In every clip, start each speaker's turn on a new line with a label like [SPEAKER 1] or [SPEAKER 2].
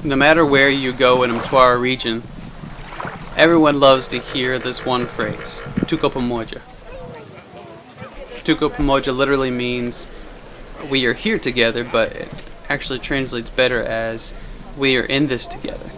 [SPEAKER 1] No matter where you go in Mtwara region, everyone loves to hear this one phrase, Tuko Pamoja. Tuko Pamoja literally means we are here together, but it actually translates better as we are in this together.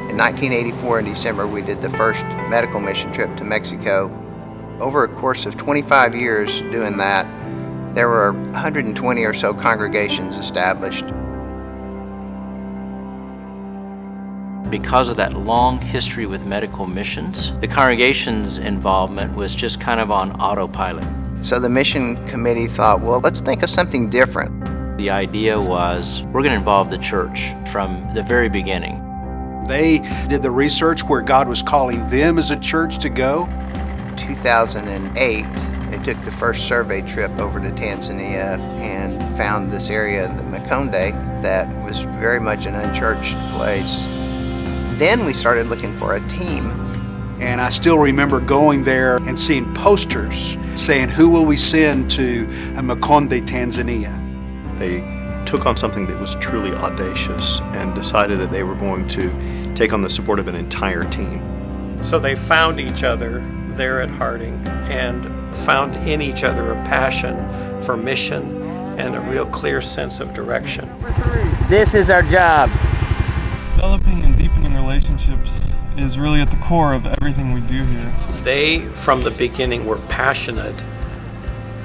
[SPEAKER 2] In 1984 in December, we did the first medical mission trip to Mexico. Over a course of 25 years doing that, there were 120 or so congregations established.
[SPEAKER 3] Because of that long history with medical missions, the congregation's involvement was just kind of on autopilot.
[SPEAKER 2] So the mission committee thought, well, let's think of something different.
[SPEAKER 3] The idea was, we're going to involve the church from the very beginning.
[SPEAKER 4] They did the research where God was calling them as a church to go.
[SPEAKER 2] 2008, they took the first survey trip over to Tanzania and found this area, the Makonde, that was very much an unchurched place. Then we started looking for a team.
[SPEAKER 4] And I still remember going there and seeing posters saying, who will we send to Makonde, Tanzania?
[SPEAKER 5] They took on something that was truly audacious and decided that they were going to take on the support of an entire team.
[SPEAKER 6] So they found each other there at Harding and found in each other a passion for mission and a real clear sense of direction.
[SPEAKER 7] This is our job.
[SPEAKER 8] Developing and deepening relationships is really at the core of everything we do here.
[SPEAKER 6] They, from the beginning, were passionate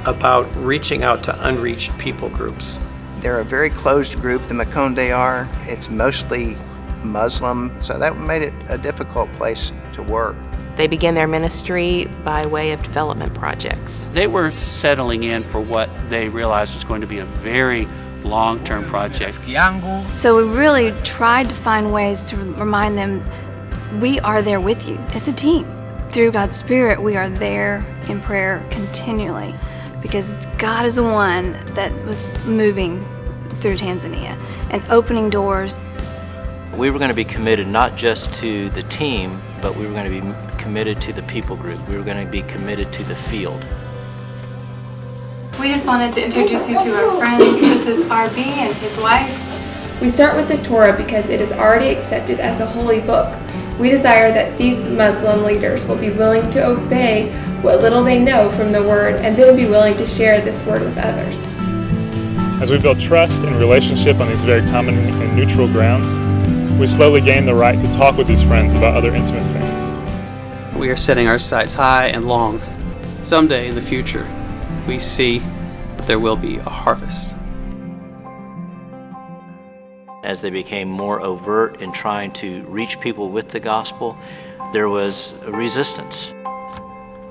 [SPEAKER 6] about reaching out to unreached people groups.
[SPEAKER 2] They're a very closed group, the Makonde are. It's mostly Muslim, so that made it a difficult place to work.
[SPEAKER 9] They began their ministry by way of development projects.
[SPEAKER 10] They were settling in for what they realized was going to be a very long-term project.
[SPEAKER 11] So we really tried to find ways to remind them, we are there with you. It's a team. Through God's Spirit, we are there in prayer continually, because God is the one that was moving through Tanzania and opening doors.
[SPEAKER 3] We were going to be committed not just to the team, but we were going to be committed to the people group. We were going to be committed to the field.
[SPEAKER 12] We just wanted to introduce you to our friends. This is RB and his wife.
[SPEAKER 13] We start with the Torah because it is already accepted as a holy book. We desire that these Muslim leaders will be willing to obey what little they know from the Word and then be willing to share this Word with others.
[SPEAKER 14] As we build trust and relationship on these very common and neutral grounds, we slowly gain the right to talk with these friends about other intimate things.
[SPEAKER 1] We are setting our sights high and long. Someday in the future, we see that there will be a harvest.
[SPEAKER 3] As they became more overt in trying to reach people with the gospel, there was a resistance.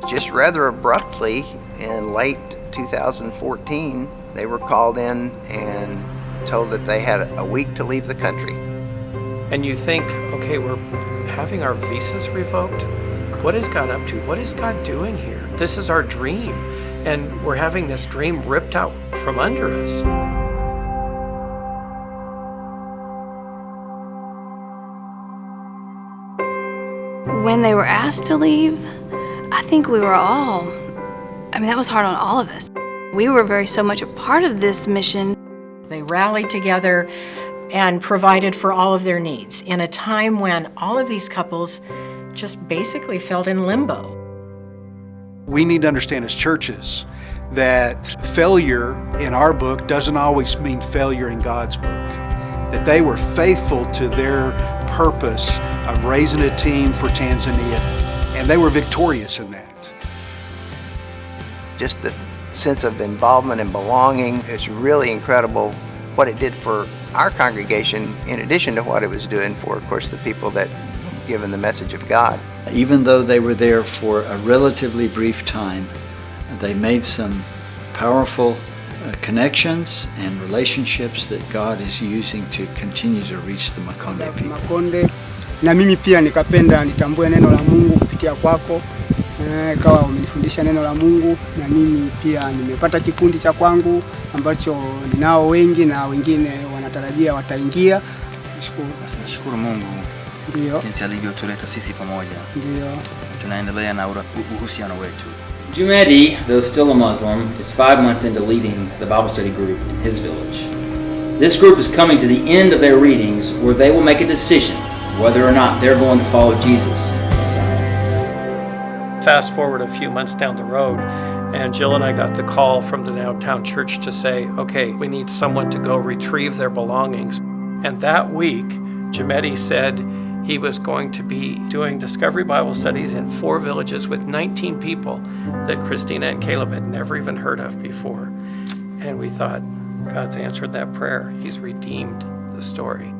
[SPEAKER 2] Just rather abruptly, in late 2014, they were called in and told that they had a week to leave the country.
[SPEAKER 6] And you think, okay, we're having our visas revoked? What is God up to? What is God doing here? This is our dream, and we're having this dream ripped out from under us.
[SPEAKER 11] When they were asked to leave, I think we were that was hard on all of us. We were so much a part of this mission.
[SPEAKER 15] They rallied together and provided for all of their needs in a time when all of these couples just basically felt in limbo.
[SPEAKER 4] We need to understand as churches that failure in our book doesn't always mean failure in God's book. That they were faithful to their purpose of raising a team for Tanzania, and they were victorious in that.
[SPEAKER 2] Just the sense of involvement and belonging is really incredible what it did for our congregation, in addition to what it was doing for, of course, the people that given the message of God.
[SPEAKER 16] Even though they were there for a relatively brief time, they made some powerful connections and relationships that God is using to continue to reach the Makonde people.
[SPEAKER 17] Makonde, na mimi pia nikapenda nitambue neno la Mungu kupitia kwako. Kawa umenifundisha neno la Mungu, na mimi pia nimepata kikundi cha kwangu ambacho ninao wengi na wengine wanatarajia wataingia, Nashukuru.
[SPEAKER 18] Basi nashukuru Mungu
[SPEAKER 17] Ndio.
[SPEAKER 18] jinsi alivyotuleta sisi pamoja.
[SPEAKER 17] Ndio.
[SPEAKER 18] Tunaendelea na uhusiano wetu.
[SPEAKER 19] Jumedi, though still a Muslim, is 5 months into leading the Bible study group in his village. This group is coming to the end of their readings where they will make a decision whether or not they're going to follow Jesus, Messiah.
[SPEAKER 6] Fast forward a few months down the road, and Jill and I got the call from the downtown church to say, okay, we need someone to go retrieve their belongings. And that week, Jumedi said he was going to be doing Discovery Bible Studies in 4 villages with 19 people that Christina and Caleb had never even heard of before. And we thought, God's answered that prayer. He's redeemed the story.